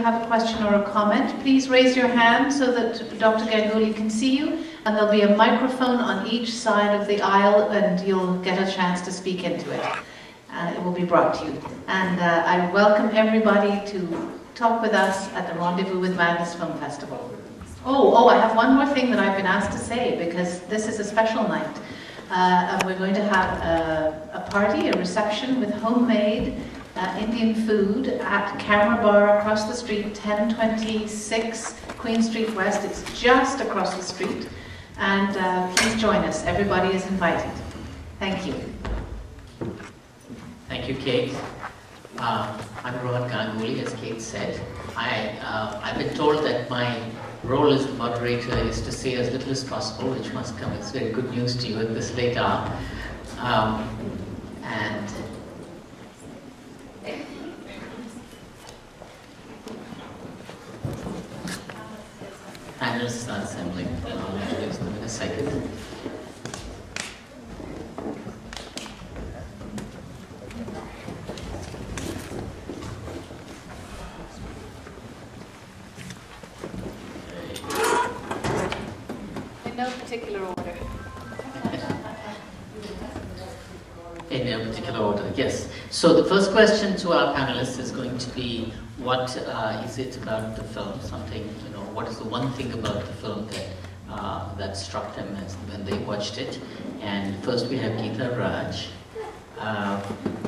have a question or a comment, please raise your hand so that Dr. Ganguly can see you, and there'll be a microphone on each side of the aisle and you'll get a chance to speak into it. It will be brought to you. And I welcome everybody to talk with us at the Rendezvous with Madness Film Festival. Oh, I have one more thing that I've been asked to say, because this is a special night. And we're going to have a party, a reception with homemade Indian food at Camera Bar across the street, 1026 Queen Street West. It's just across the street. And please join us. Everybody is invited. Thank you. Thank you, Kate. I'm Rohan Ganguly, as Kate said. I've been told that my role as the moderator is to say as little as possible, which must come as very good news to you at this late hour. And panelists are assembling. I'll introduce them in a second. In no particular order. In no particular order, yes. So the first question to our panelists is going to be, what is it about the film? Something, you know, what is the one thing about the film that struck them as when they watched it? And first we have Geeta Raj.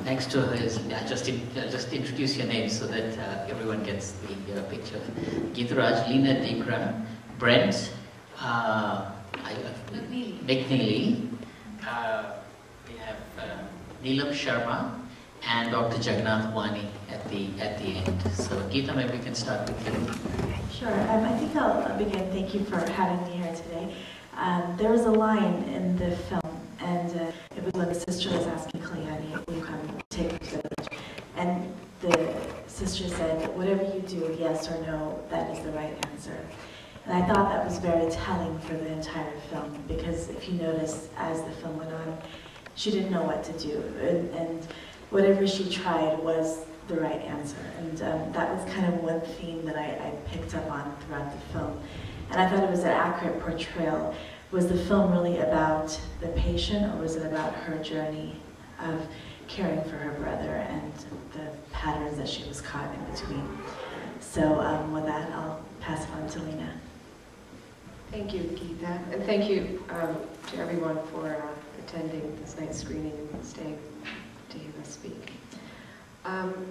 Thanks to her, I'll just introduce your name so that everyone gets the picture. Geeta Raj, Lena Degra, Brent, McNeely, we have Neelam Sharma, and Dr. Jagannath Wani at the end. So Geeta, maybe we can start with you. Sure. I think I'll begin. Thank you for having me here today. There was a line in the film, and it was when the sister was asking Kalyani, will you come take me to the village? And the sister said, whatever you do, yes or no, that is the right answer. And I thought that was very telling for the entire film, because if you notice, as the film went on, she didn't know what to do, and whatever she tried was the right answer. And that was kind of one theme that I picked up on throughout the film. And I thought it was an accurate portrayal. Was the film really about the patient, or was it about her journey of caring for her brother and the patterns that she was caught in between? So with that, I'll pass it on to Lena. Thank you, Geeta, and thank you to everyone for attending this night's screening and staying to hear us speak.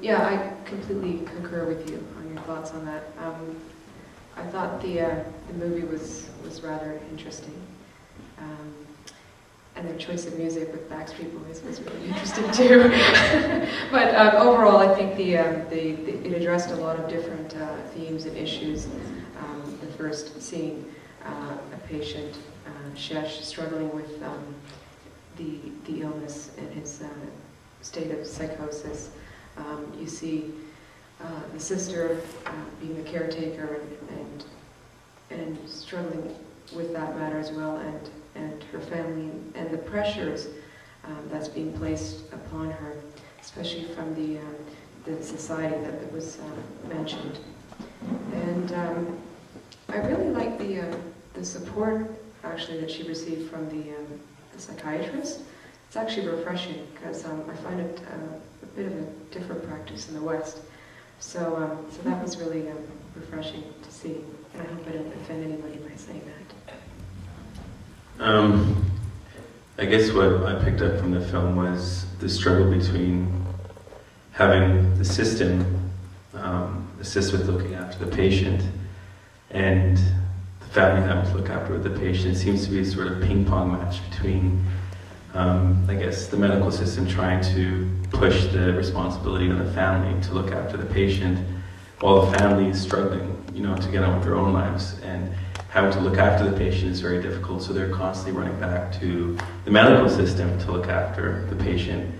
Yeah, I completely concur with you on your thoughts on that. I thought the movie was rather interesting, and their choice of music with Backstreet Boys was really interesting too. But overall, I think it addressed a lot of different themes and issues. The first, seeing a patient, Shesh, struggling with the illness and his state of psychosis. You see the sister being the caretaker and struggling with that matter as well, and her family and the pressures that's being placed upon her, especially from the society that was mentioned. And I really like the support actually that she received from the psychiatrist. It's actually refreshing, because I find it a bit of a different practice in the West. So that was really refreshing to see, and I hope I didn't offend anybody by saying that. I guess what I picked up from the film was the struggle between having the system assist with looking after the patient, and the family having to look after the patient. It seems to be a sort of ping-pong match between, I guess, the medical system trying to push the responsibility on the family to look after the patient, while the family is struggling, you know, to get on with their own lives. And having to look after the patient is very difficult, so they're constantly running back to the medical system to look after the patient.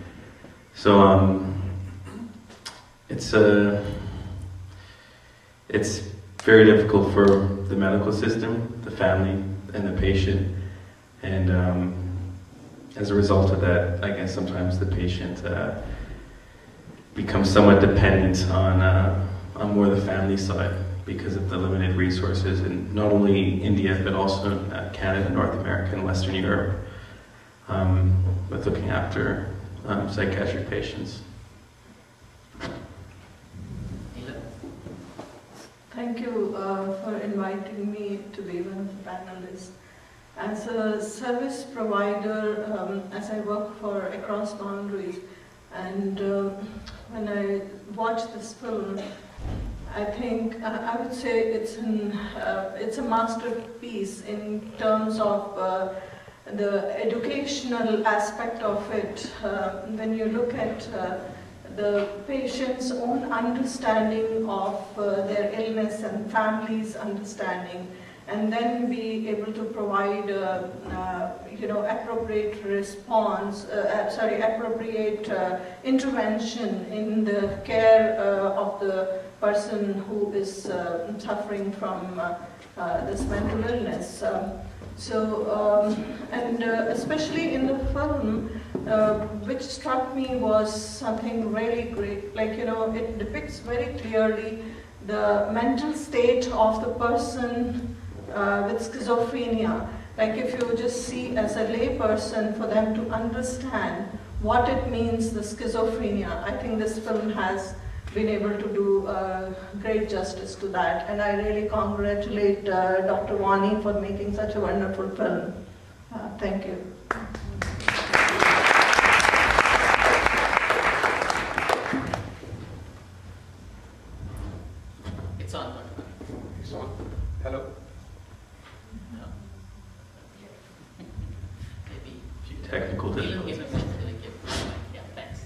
So it's very difficult for the medical system, the family, and the patient. And as a result of that, I guess sometimes the patient becomes somewhat dependent on on more the family side because of the limited resources in not only India but also Canada, North America, and Western Europe, with looking after psychiatric patients. Thank you for inviting me to be one of the panelists. As a service provider, as I work for Across Boundaries, and when I watch this film, I think I would say it's a masterpiece in terms of the educational aspect of it. When you look at the patient's own understanding of their illness and family's understanding, and then be able to provide, appropriate response, appropriate intervention in the care of the person who is suffering from this mental illness. Especially in the film, which struck me was something really great. It depicts very clearly the mental state of the person with schizophrenia. Like if you just see as a lay person, for them to understand what it means, the schizophrenia, I think this film has been able to do great justice to that. And I really congratulate Dr. Wani for making such a wonderful film. Thank you. It's on. It's on. Hello. No. Maybe. A few technical difficulties. Yeah, thanks.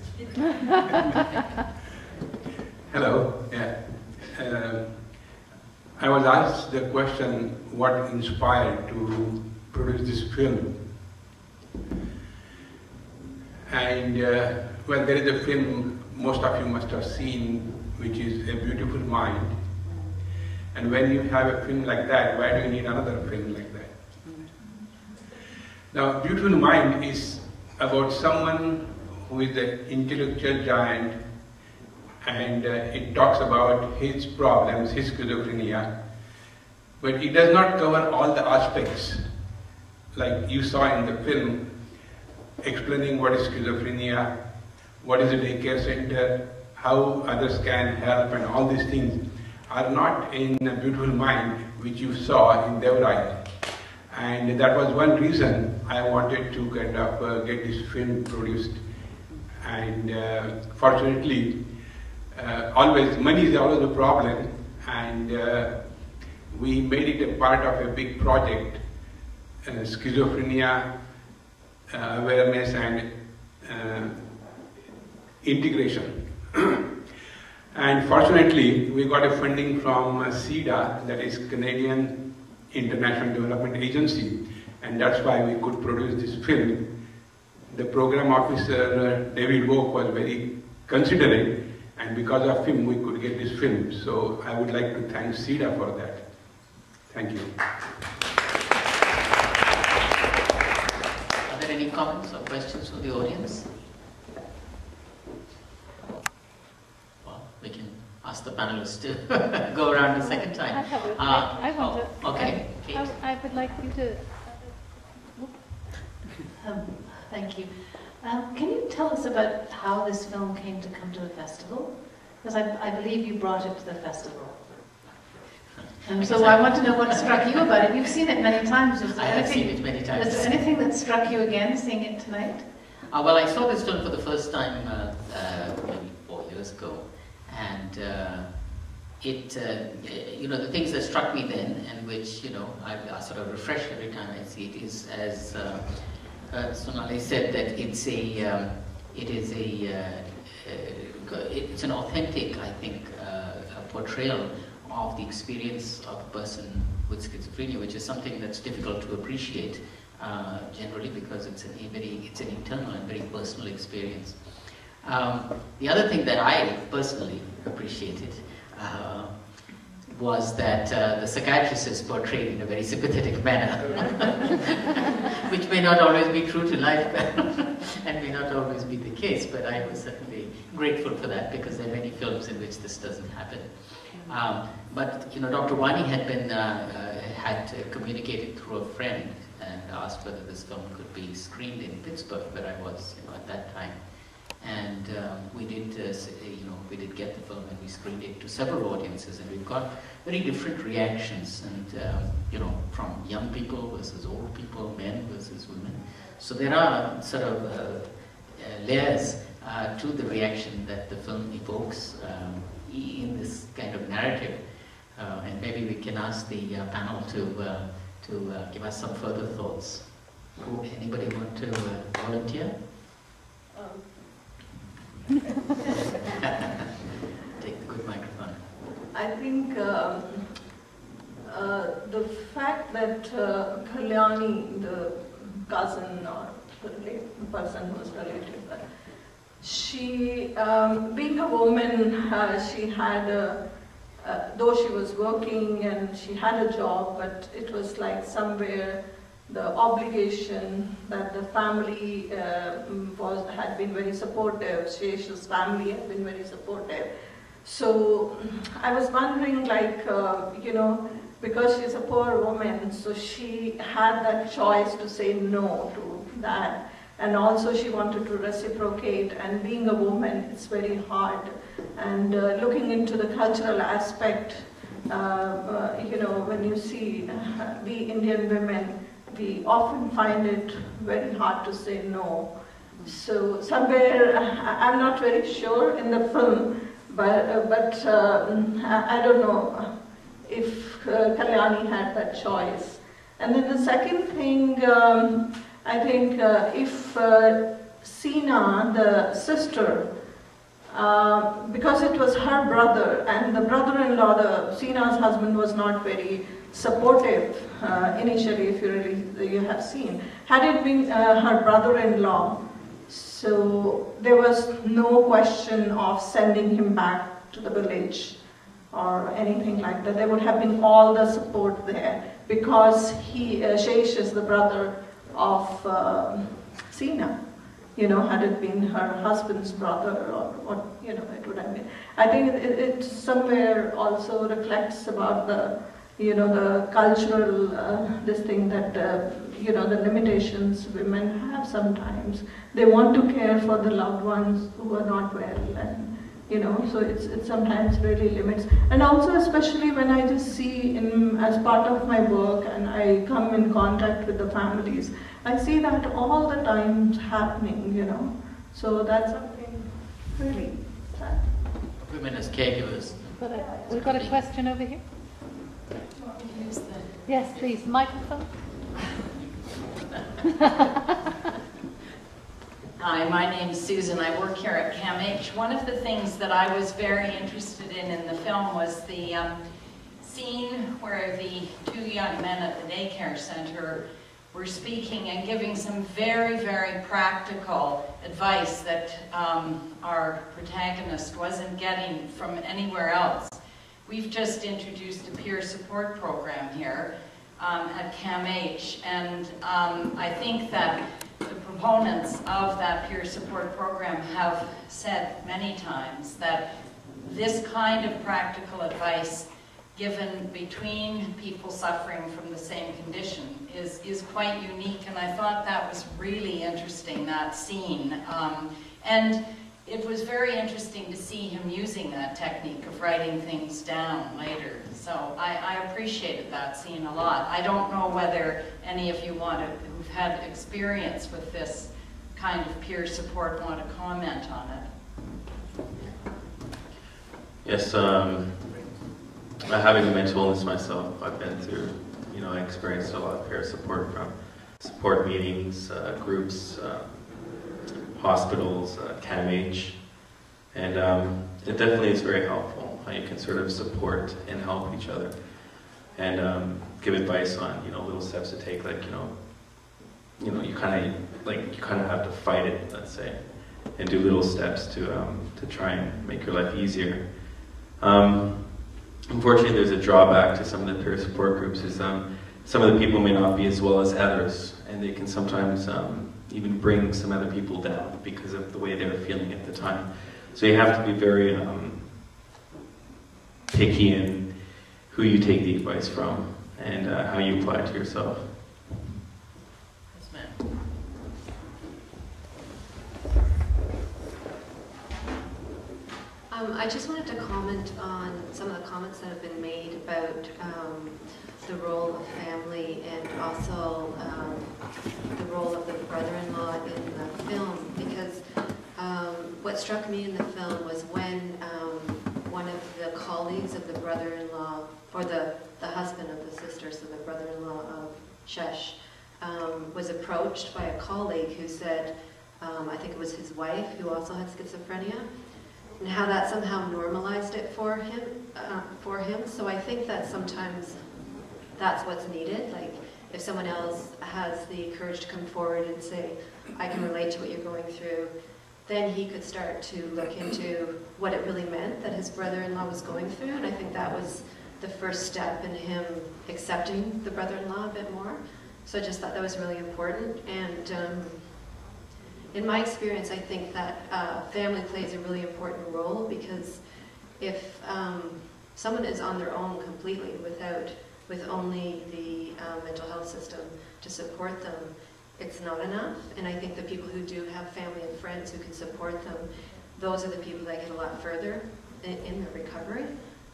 Hello. Yeah. I was asked the question, what inspired to produce this film? And well, there is a film most of you must have seen, which is A Beautiful Mind. And when you have a film like that, why do you need another film like that? Now, Beautiful Mind is about someone who is an intellectual giant, and it talks about his problems, his schizophrenia, but it does not cover all the aspects like you saw in the film, explaining what is schizophrenia, what is a daycare center, how others can help, and all these things are not in A Beautiful Mind, which you saw in Devrai. And that was one reason I wanted to kind of get this film produced. And fortunately, money is always a problem, and we made it a part of a big project, schizophrenia awareness and integration. And fortunately, we got a funding from CEDA, that is Canadian International Development Agency, and that's why we could produce this film. The program officer, David Woke, was very considerate, and because of him, we could get this film. So I would like to thank CEDA for that. Thank you. Are there any comments or questions from the audience? Well, we can ask the panelists to go around a second time. I have a, I want to. Okay. I would like you to. Thank you. Can you tell us about how this film came to come to the festival? Because I believe you brought it to the festival. So I want to know what struck you about it. You've seen it many times. I have seen it many times. Was there anything that struck you again seeing it tonight? Well, I saw this film for the first time maybe 4 years ago, and the things that struck me then, and which I sort of refresh every time I see it, is as Sonali said, that it's an authentic, I think, portrayal of the experience of a person with schizophrenia, which is something that's difficult to appreciate generally, because it's an internal and very personal experience. The other thing that I personally appreciated was that the psychiatrist is portrayed in a very sympathetic manner, which may not always be true to life and may not always be the case, but I was certainly grateful for that because there are many films in which this doesn't happen. But you know, Dr. Wani had been had communicated through a friend and asked whether this film could be screened in Pittsburgh, where I was, you know, at that time. And we did, we did get the film and we screened it to several audiences, and we've got very different reactions, and you know, from young people versus old people, men versus women. So there are sort of layers to the reaction that the film evokes in this kind of narrative, and maybe we can ask the panel to give us some further thoughts. Anybody want to volunteer? Take the good microphone. I think the fact that Kalyani, the cousin or the person who's related, she, being a woman, she had though she was working and she had a job, but it was like somewhere the obligation that the family had been very supportive. Shesh's family had been very supportive. So I was wondering, like, you know, because she's a poor woman, so she had that choice to say no to that. And also she wanted to reciprocate, and being a woman, it's very hard. And looking into the cultural aspect, you know, when you see we Indian women, we often find it very hard to say no. So somewhere, I'm not very sure in the film, but I don't know if Kalyani had that choice. And then the second thing, I think if Sina, the sister, because it was her brother, and the brother-in-law, Sina's husband, was not very supportive initially, if you have seen. Had it been her brother-in-law, so there was no question of sending him back to the village or anything like that. There would have been all the support there, because Shesh is the brother of Sina. You know, had it been her husband's brother, or what, you know, it would have been. I think it somewhere also reflects about the, you know, the cultural, this thing that, you know, the limitations women have sometimes. They want to care for the loved ones who are not well, and, you know, so it sometimes really limits. And also, especially when I just see as part of my work and I come in contact with the families, I see that all the time happening, you know. So that's something really sad. Women as caregivers. We've got a question over here. Yes, please, microphone. Hi, my name's Susan. I work here at CAMH. One of the things that I was very interested in the film was the scene where the two young men at the daycare center were speaking and giving some very, very practical advice that our protagonist wasn't getting from anywhere else. We've just introduced a peer support program here at CAMH, and I think that the proponents of that peer support program have said many times that this kind of practical advice given between people suffering from the same condition is quite unique, and I thought that was really interesting, that scene. And it was very interesting to see him using that technique of writing things down later. So I appreciated that scene a lot. I don't know whether any of you who've had experience with this kind of peer support want to comment on it. Yes, having a mental illness myself, I've been through, you know, I experienced a lot of peer support from support meetings, groups, hospitals, CAMH, and it definitely is very helpful how you can sort of support and help each other, and give advice on, you know, little steps to take, like, you know, you kind of have to fight it, let's say, and do little steps to try and make your life easier. unfortunately there's a drawback to some of the peer support groups is some of the people may not be as well as others, and they can sometimes even bring some other people down because of the way they're feeling at the time. So you have to be very picky in who you take the advice from and how you apply it to yourself. Yes, ma'am. I just wanted to comment on some of the comments that have been made about the role of family and also the role of the brother-in-law in the film, because what struck me in the film was when one of the colleagues of the brother-in-law, or the husband of the sister, so the brother-in-law of Shesh, was approached by a colleague who said, I think it was his wife who also had schizophrenia, and how that somehow normalized it for him. So I think that sometimes that's what's needed. Like, if someone else has the courage to come forward and say, I can relate to what you're going through, then he could start to look into what it really meant that his brother-in-law was going through. And I think that was the first step in him accepting the brother-in-law a bit more. So I just thought that was really important. And in my experience, I think that family plays a really important role, because if someone is on their own completely with only the mental health system to support them, it's not enough. And I think the people who do have family and friends who can support them, those are the people that get a lot further in their recovery.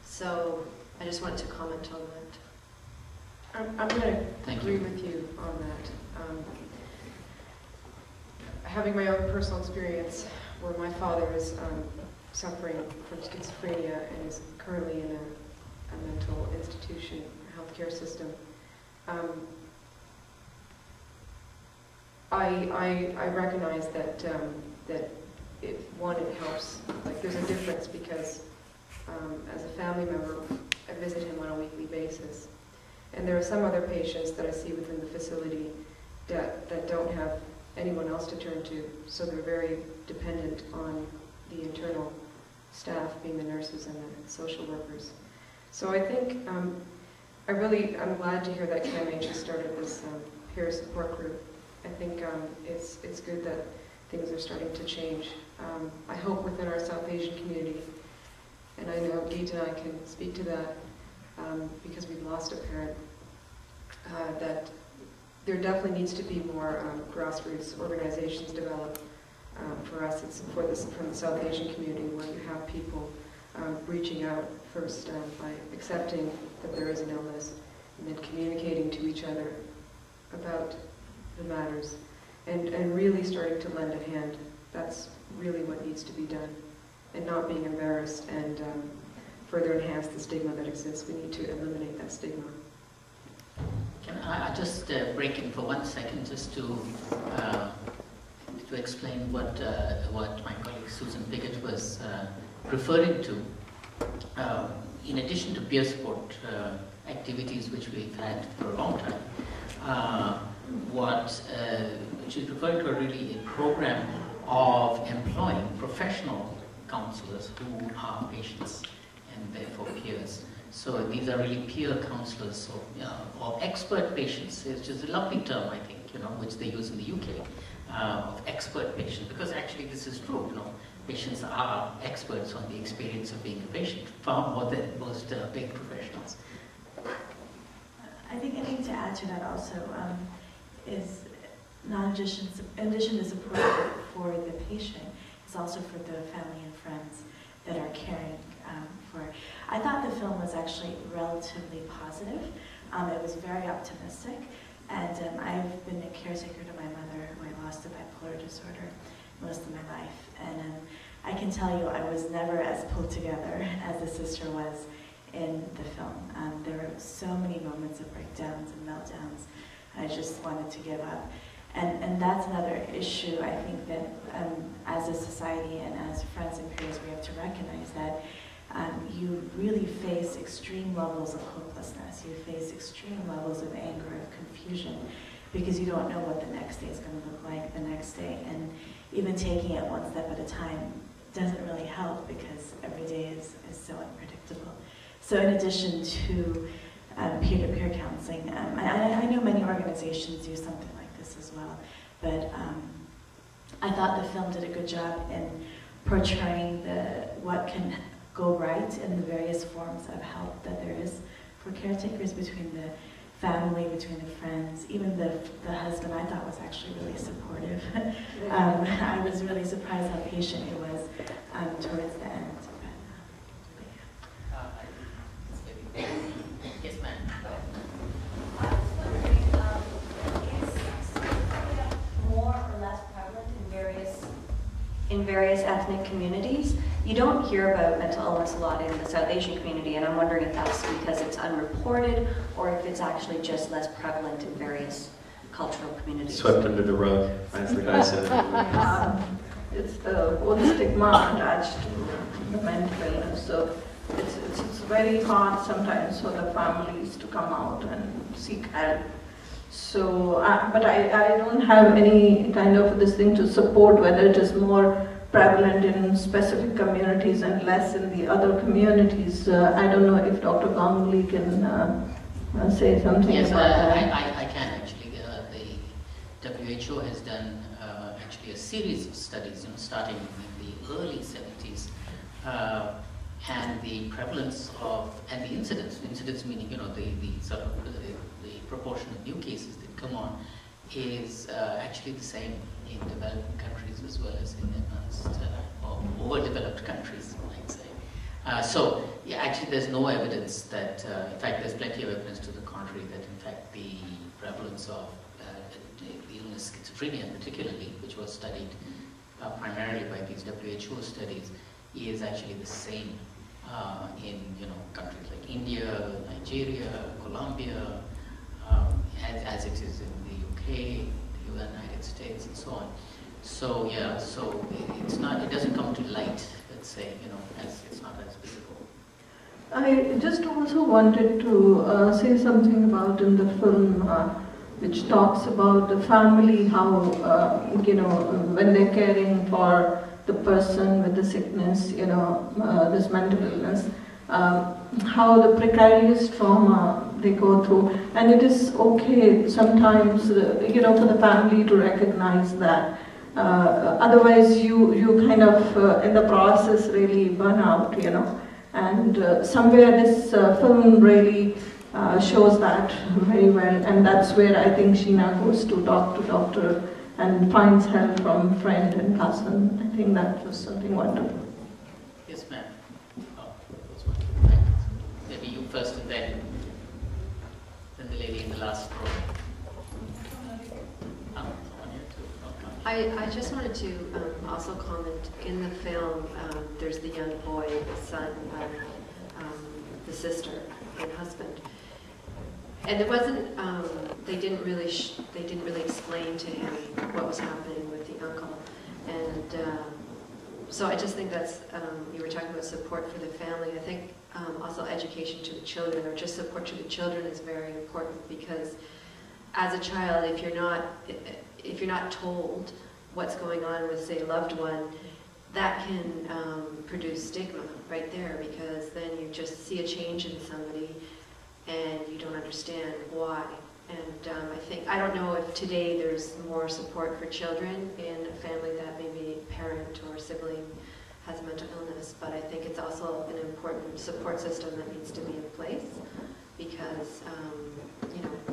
So I just wanted to comment on that. I'm going to agree with you on that. Having my own personal experience where my father is suffering from schizophrenia and is currently in a mental institution, healthcare system, I recognize that it helps. Like, there's a difference because as a family member, I visit him on a weekly basis, and there are some other patients that I see within the facility that don't have anyone else to turn to, so they're very dependent on the internal staff, being the nurses and the social workers. So I think I'm glad to hear that CAMH has started this peer support group. I think it's good that things are starting to change. I hope within our South Asian community, and I know Geeta and I can speak to that because we've lost a parent, that there definitely needs to be more grassroots organizations developed. For us, it's from the South Asian community, where you have people reaching out first by accepting that there is an illness, and then communicating to each other about the matters, and really starting to lend a hand. That's really what needs to be done, and not being embarrassed and further enhance the stigma that exists. We need to eliminate that stigma. Can I just break in for 1 second just to explain what my colleague Susan Piggott was referring to. In addition to peer support activities which we've had for a long time, what she's referring to really a program of employing professional counselors who are patients and therefore peers. So these are really peer counselors or expert patients, which is a lovely term, I think, which they use in the UK, of expert patient, because actually this is true, patients are experts on the experience of being a patient, far more than most paid professionals. I think I need to add to that also is in addition to support for the patient, it's also for the family and friends that are caring for. I thought the film was actually relatively positive. It was very optimistic, and I've been a caretaker to my mother, who I lost to bipolar disorder most of my life, and I can tell you I was never as pulled together as the sister was in the film. There were so many moments of breakdowns and meltdowns. I just wanted to give up. And that's another issue, I think, that as a society and as friends and peers, we have to recognize that you really face extreme levels of hopelessness. You face extreme levels of anger, of confusion, because you don't know what the next day is going to look like the next day. And even taking it one step at a time doesn't really help, because every day is so unpredictable. So in addition to peer-to-peer counseling, I know many organizations do something like this as well, but I thought the film did a good job in portraying what can go right in the various forms of help that there is for caretakers, between the family, between the friends. Even the husband, I thought, was actually really supportive. I was really surprised how patient he was towards the end. Yes, ma'am. I was wondering, is schizophrenia more or less prevalent in various ethnic communities? You don't hear about mental illness a lot in the South Asian community, and I'm wondering if that's because it's unreported or if it's actually just less prevalent in various cultural communities. Swept under the rug, as the guy said. It's the whole stigma attached to the mental illness, so it's very hard sometimes for the families to come out and seek help. So, but I don't have any kind of this thing to support whether it is more prevalent in specific communities and less in the other communities. I don't know if Dr. Ganguly can say something about that. I can actually. The WHO has done actually a series of studies, starting in the early 70s, and the prevalence of, and the incidence meaning, the sort of the proportion of new cases that come on is actually the same in developing countries as well as in advanced or overdeveloped countries, I'd say. So, yeah, actually there's no evidence that, in fact there's plenty of evidence to the contrary that in fact the prevalence of the illness schizophrenia particularly, which was studied primarily by these WHO studies, is actually the same in countries like India, Nigeria, Colombia, as it is in the UK, the United States, and so on. So yeah, so it's not, it doesn't come to light, let's say, as it's not as visible. I just also wanted to say something about in the film, which talks about the family, how when they're caring for the person with the sickness, this mental illness, how the precarious trauma they go through, and it is okay sometimes, for the family to recognize that. Otherwise, you kind of in the process really burn out, And somewhere this film really shows that very well, and that's where I think Sheena goes to talk to doctor and finds help from friend and cousin. I think that was something wonderful. Yes, ma'am. Maybe you first and then the lady in the last row. I just wanted to also comment, in the film, there's the young boy, the son of the sister and husband. And it wasn't, they didn't really explain to him what was happening with the uncle. And so I just think that's, you were talking about support for the family. I think also education to the children, or just support to the children, is very important, because as a child, if you're not told what's going on with, say, a loved one, that can produce stigma right there, because then you just see a change in somebody and you don't understand why. And I don't know if today there's more support for children in a family that maybe a parent or sibling has mental illness, but I think it's also an important support system that needs to be in place, because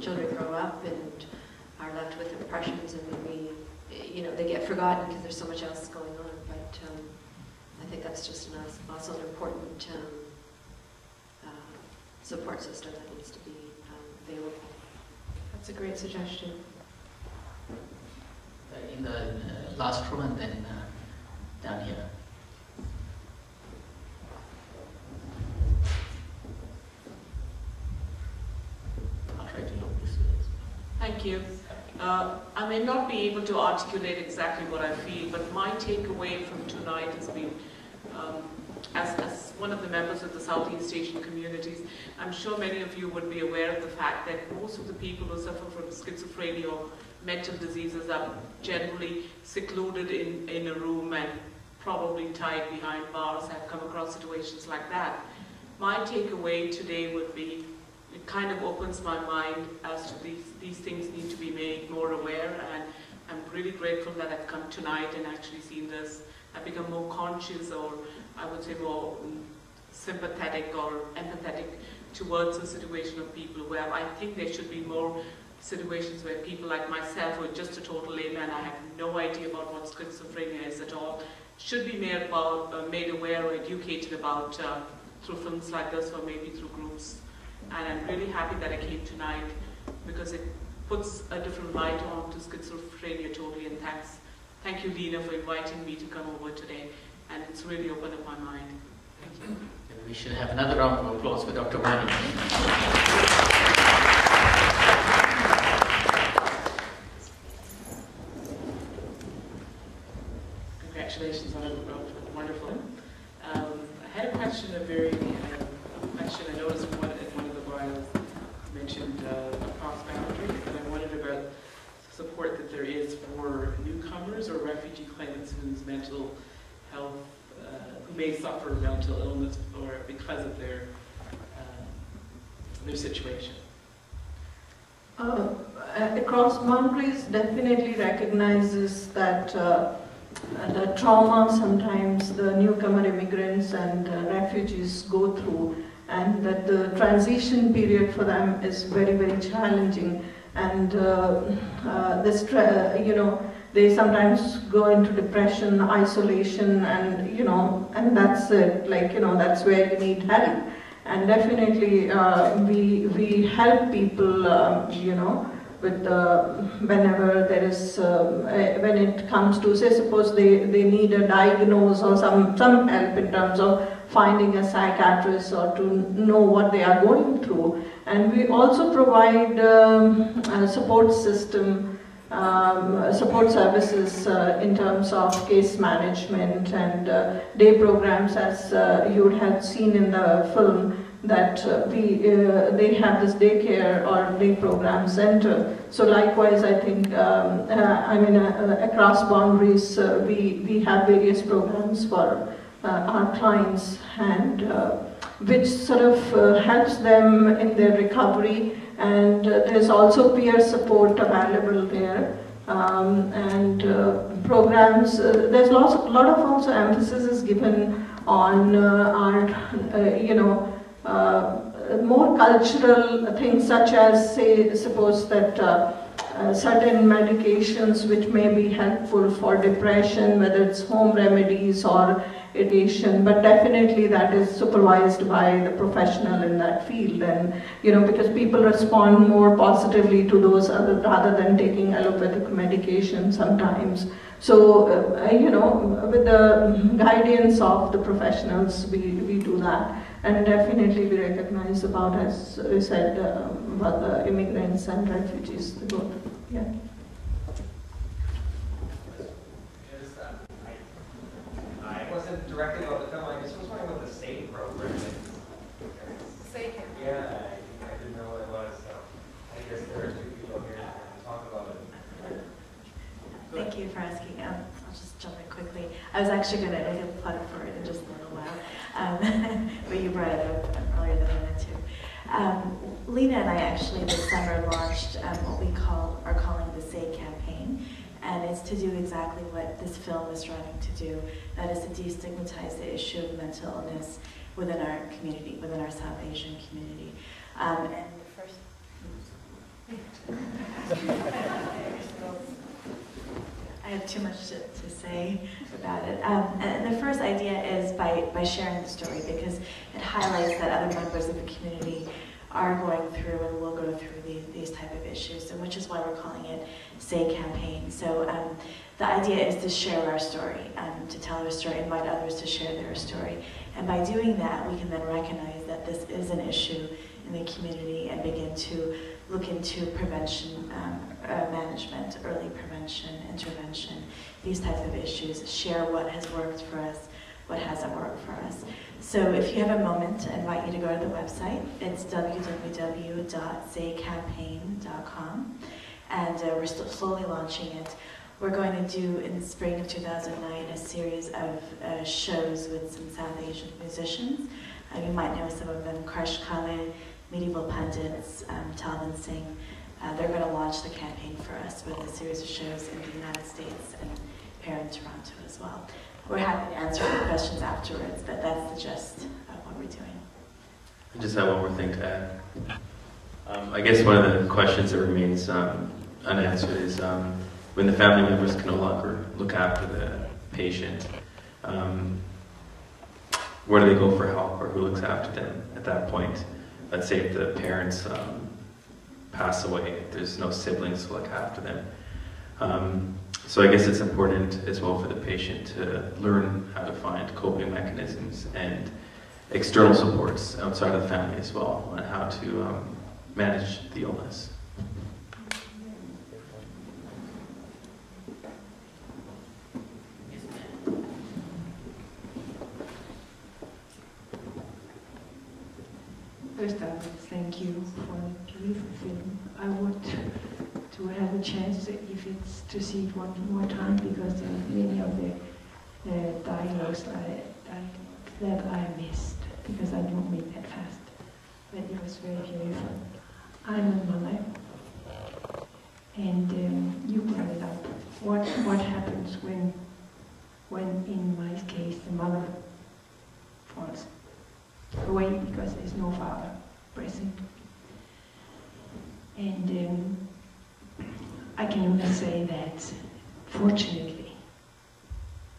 children grow up and are left with impressions, and maybe they get forgotten because there's so much else going on. But I think that's just also an important support system that needs to be available. That's a great suggestion. In the last row and then down here. I'll try to look this way. Thank you. I may not be able to articulate exactly what I feel, but my takeaway from tonight has been, as one of the members of the Southeast Asian communities, I'm sure many of you would be aware of the fact that most of the people who suffer from schizophrenia or mental diseases are generally secluded in a room and probably tied behind bars. I've come across situations like that. my takeaway today would be, it kind of opens my mind as to these things need to be made more aware, and I'm really grateful that I've come tonight and actually seen this. I've become more conscious, or I would say more sympathetic or empathetic towards the situation of people where I think there should be more situations where people like myself, who are just a total layman, I have no idea about what schizophrenia is at all, should be made aware or educated about through films like this, or maybe through groups. And I'm really happy that I came tonight, because it puts a different light onto schizophrenia totally. And thank you, Lena, for inviting me to come over today. And it's really opened up my mind. Thank you. Maybe we should have another round of applause for Dr. Wani. Congratulations on a wonderful. I had a question, I noticed in one of the bios mentioned across boundaries, and I wondered about the support that there is for newcomers or refugee claimants whose mental health, who may suffer mental illness or because of their situation. Across Boundaries definitely recognizes that the trauma sometimes the newcomer immigrants and refugees go through, and that the transition period for them is very, very challenging, and they sometimes go into depression, isolation, and and that's it. That's where you need help. And definitely we help people, with whenever there is, when it comes to, say, suppose they need a diagnosis or some help in terms of finding a psychiatrist or to know what they are going through. And we also provide a support system, support services in terms of case management and day programs, as you would have seen in the film, that they have this daycare or day program center. So likewise, I think, across Boundaries, we have various programs for our clients, and which sort of helps them in their recovery. And there's also peer support available there, and programs. There's a lot of also emphasis is given on our, more cultural things, such as, say, suppose that certain medications which may be helpful for depression, whether it's home remedies or education, but definitely that is supervised by the professional in that field, and because people respond more positively to those rather than taking allopathic medication sometimes. So with the guidance of the professionals, we do that, and definitely we recognize about, as we said, about the immigrants and refugees, both. Yeah. I wasn't directly about the film, I just was wondering what the SAFE program is. SAFE? Yeah, I didn't know what it was, so I guess there are two people here to talk about it. Thank you for asking. I'll just jump in quickly. I was actually going to make a plug for it in just a little while, but you brought it up earlier than I meant to. Lena and I actually this summer launched what we are calling the SAY campaign. And it's to do exactly what this film is striving to do, that is to destigmatize the issue of mental illness within our community, within our South Asian community. And the first... I have too much to say about it. And the first idea is by sharing the story, because it highlights that other members of the community are going through and will go through these type of issues, and which is why we're calling it Say Campaign. So the idea is to share our story, to tell our story, invite others to share their story. And by doing that, we can then recognize that this is an issue in the community and begin to look into prevention, management, early prevention, intervention, these types of issues, share what has worked for us, what hasn't worked for us. So if you have a moment, I invite you to go to the website. It's www.saycampaign.com, and we're still slowly launching it. we're going to do in the spring of 2009 a series of shows with some South Asian musicians. You might know some of them: Krish Khalid, Medieval Pundits, Talvin Singh. They're going to launch the campaign for us with a series of shows in the United States and here in Toronto as well. We're happy to answer any questions afterwards, but that's the gist of what we're doing. I just have one more thing to add. I guess one of the questions that remains unanswered is when the family members can no longer look after the patient, where do they go for help, or who looks after them at that point? Let's say if the parents pass away, there's no siblings to look after them. So I guess it's important as well for the patient to learn how to find coping mechanisms and external supports outside of the family as well on how to manage the illness. First, I would thank you for the beautiful film. I would to have a chance, if it's to see it one more time, because there are many of the dialogues that I missed, because I don't read that fast. But it was very beautiful. I'm a mother, and you brought it up. What happens when in my case the mother falls away because there's no father present? And I can only say that fortunately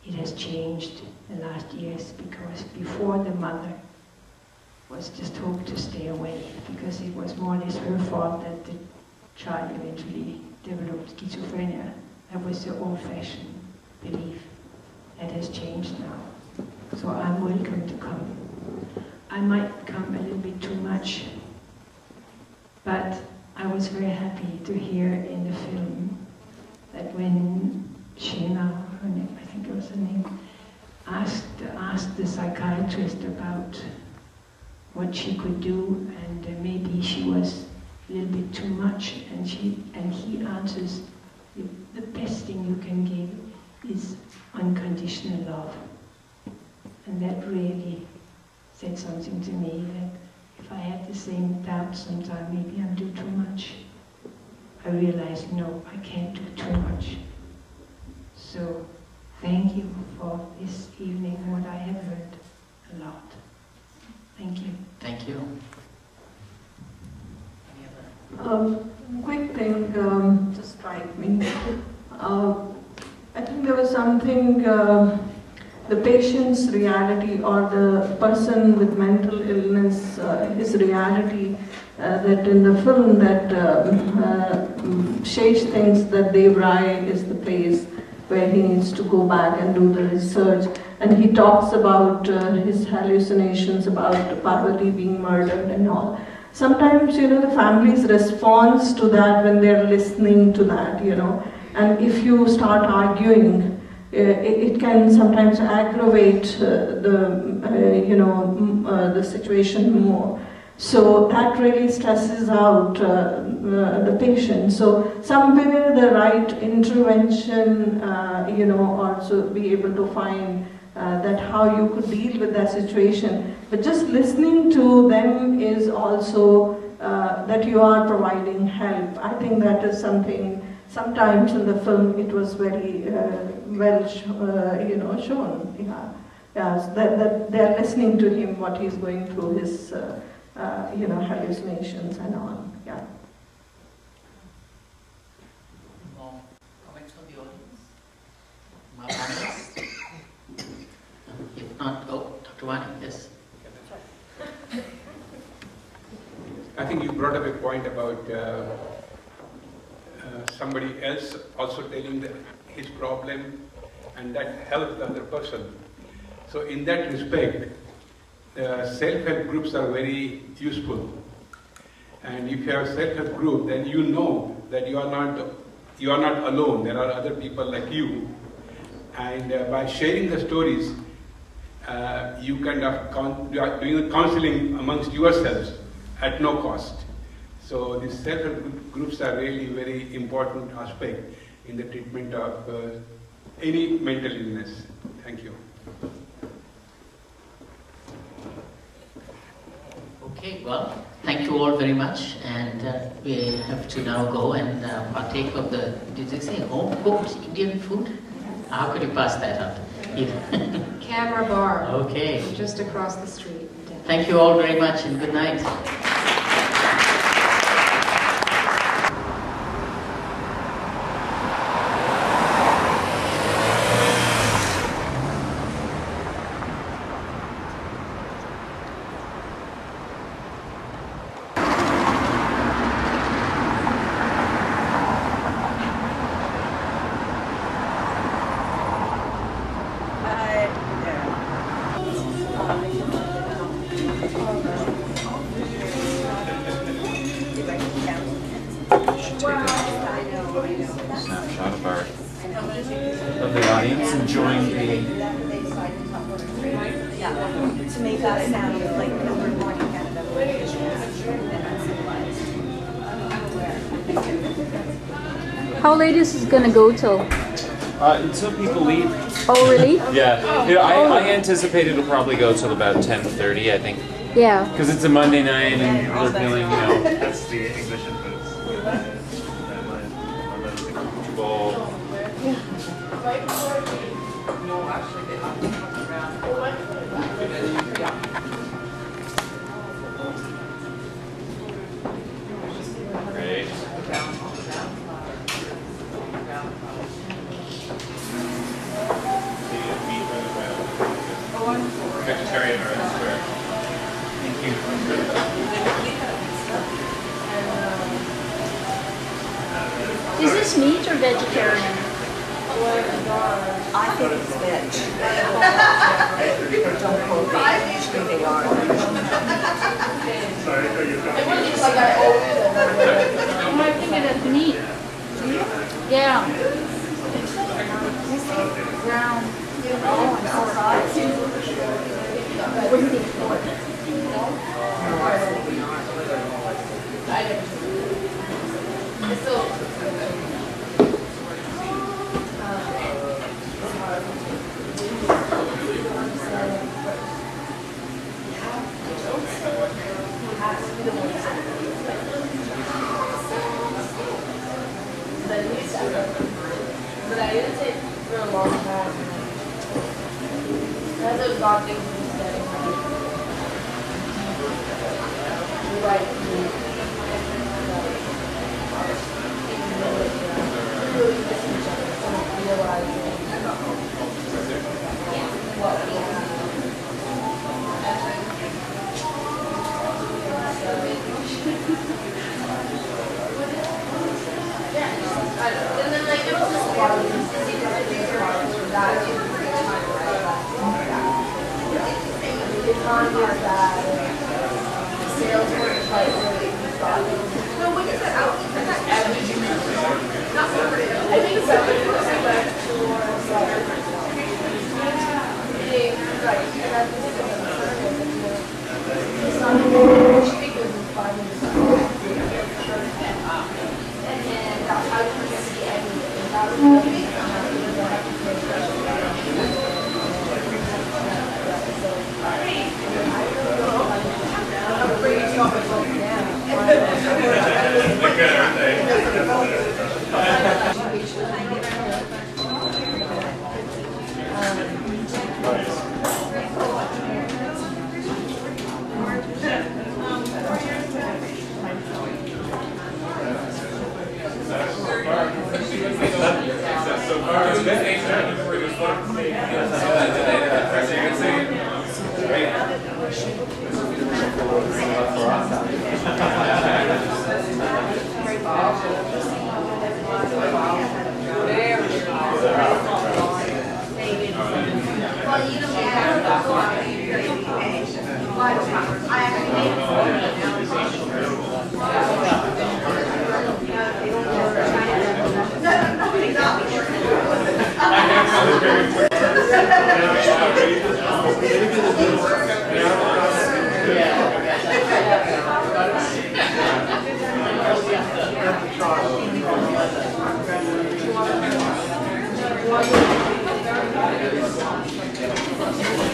it has changed in the last years, because before the mother was just told to stay away because it was more or less her fault that the child eventually developed schizophrenia. That was the old-fashioned belief. That has changed now. So I'm welcome to come. I might come a little bit too much, but I was very happy to hear in the film that when Sheena, her name, I think it was her name, asked the psychiatrist about what she could do, and maybe she was a little bit too much, and he answers, the best thing you can give is unconditional love. And that really said something to me, that if I had the same doubt sometimes, maybe I'm doing too much, I realized, no, I can't do too much. So thank you for this evening, what I have heard a lot. Thank you. Thank you. Quick thing to strike me. I think there was something, the patient's reality or the person with mental illness, his reality, that in the film that Shesh thinks that Devrai is the place where he needs to go back and do the research. And he talks about his hallucinations about Parvati being murdered and all. Sometimes, you know, the family's response to that when they're listening to that, you know, and if you start arguing, it can sometimes aggravate the situation more. So that really stresses out the patient. So somewhere the right intervention, also be able to find that how you could deal with that situation. But just listening to them is also that you are providing help. I think that is something, sometimes in the film it was very well shown. Yeah, that they're listening to him, what he's going through, his hallucinations and on. Yeah. More comments from the audience? My panelists? If not, Dr. Wani, yes. I think you brought up a point about somebody else also telling his problem, and that helps the other person. So in that respect, self-help groups are very useful. And if you have a self-help group, then you know that you are not alone. There are other people like you. And by sharing the stories, you you are doing counseling amongst yourselves at no cost. So these self-help groups are really very important aspect. in the treatment of any mental illness. Thank you. Okay, well, thank you all very much, and we have to now go and partake of the, did they say home-cooked Indian food? How could you pass that up? Camera bar. Okay. Just across the street. Thank you all very much, and good night. Snapshot of the audience enjoying the. Yeah, to make that sound like we're born in Canada. How late is this gonna go till? Until people leave. Oh, really? Yeah. You know, I anticipate it'll probably go till about 10:30, I think. Yeah. Because it's a Monday night and we're feeling, you know. That's the English influence. Comfortable. No, actually, they have to come around. Yeah. Great. Vegetarian or elsewhere. Thank you. Is this meat or vegetarian? I think it's veg. Don't quote me. They are. Oh, I think it is meat. Yeah. Brown. What do you think? But I didn't take for a long time. As I was watching, getting right. Really missing each other. Sort of realizing what we have. And then like it was just a lot of these products for that time, right? The economy is bad. Sales weren't quite really thought. No, when is that out? Not I think so. Right. And I think it's not she think it was finding and then that's how you can see everything. That was really I'm bringing you off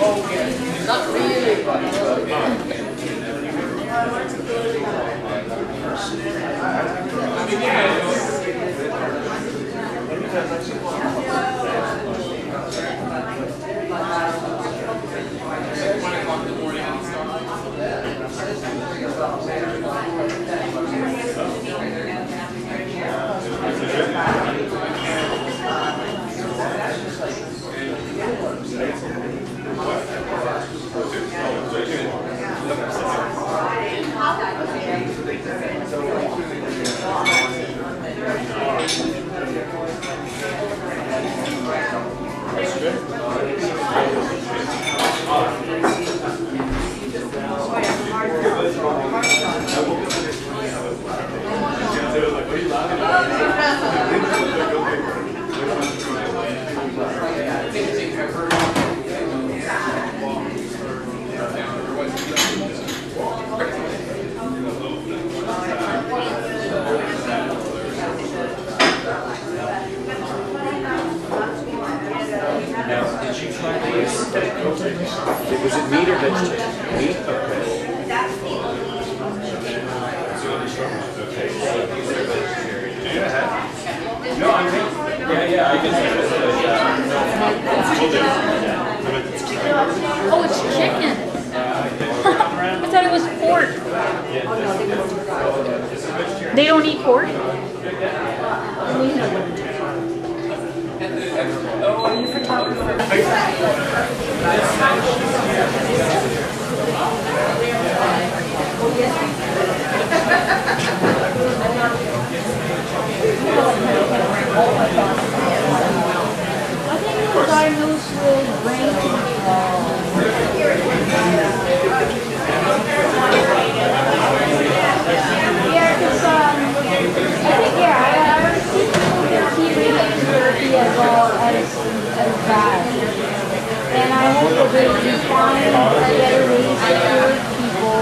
Not really, but Was it meat or vegetarian? Meat? Okay. No, I mean, yeah, I guess Oh, it's chicken. I thought it was pork. They don't eat pork? are you a photographer? I think those are those little brain yeah, because I think, yeah, I see people that see radiotherapy as all as bad. And I hope that they can find better ways to cure people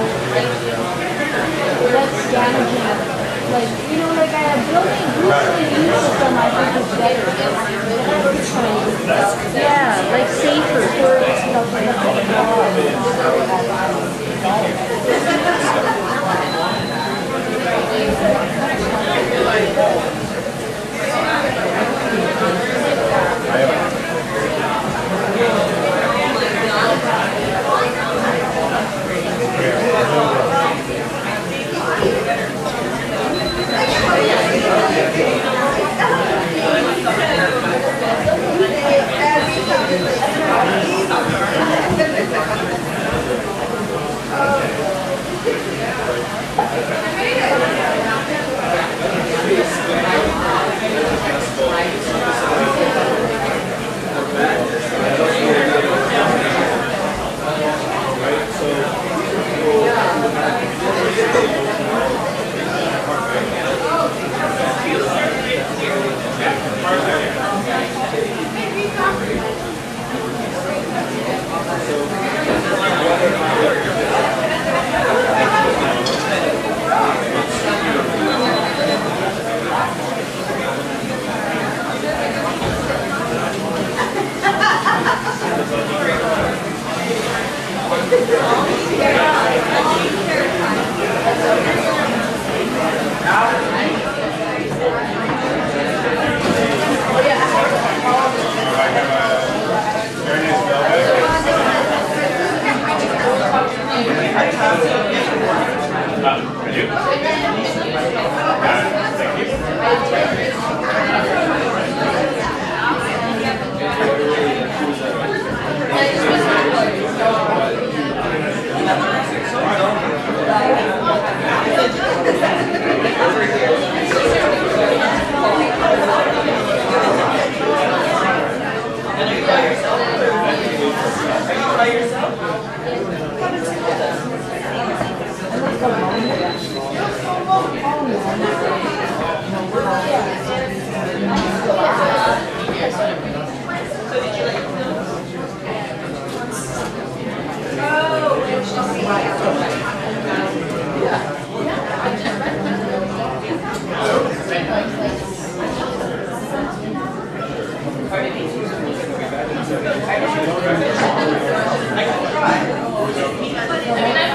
that's damaging. Like, you know, like building groups and use system, I think is better. Yeah, like safer for stuff like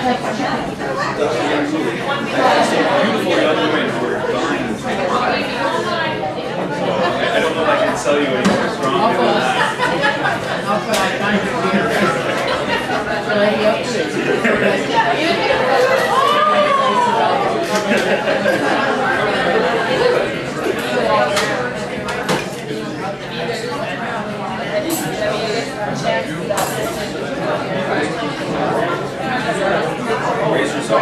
I don't know if I can sell you any more strong. Raise yourself.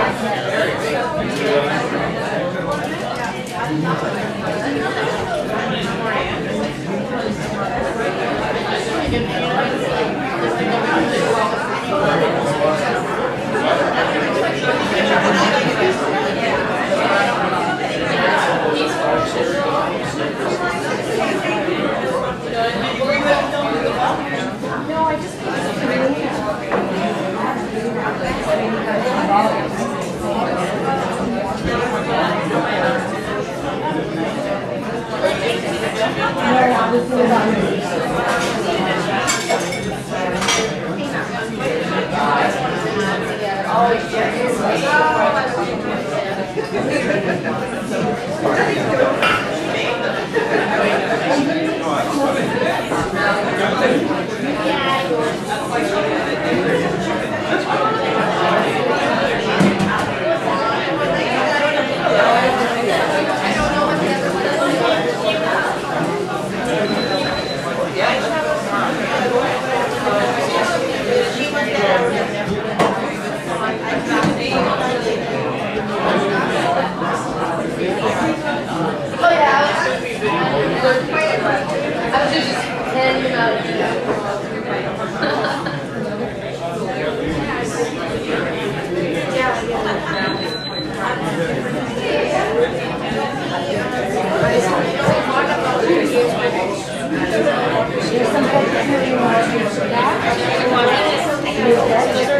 No, I just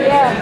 Yeah.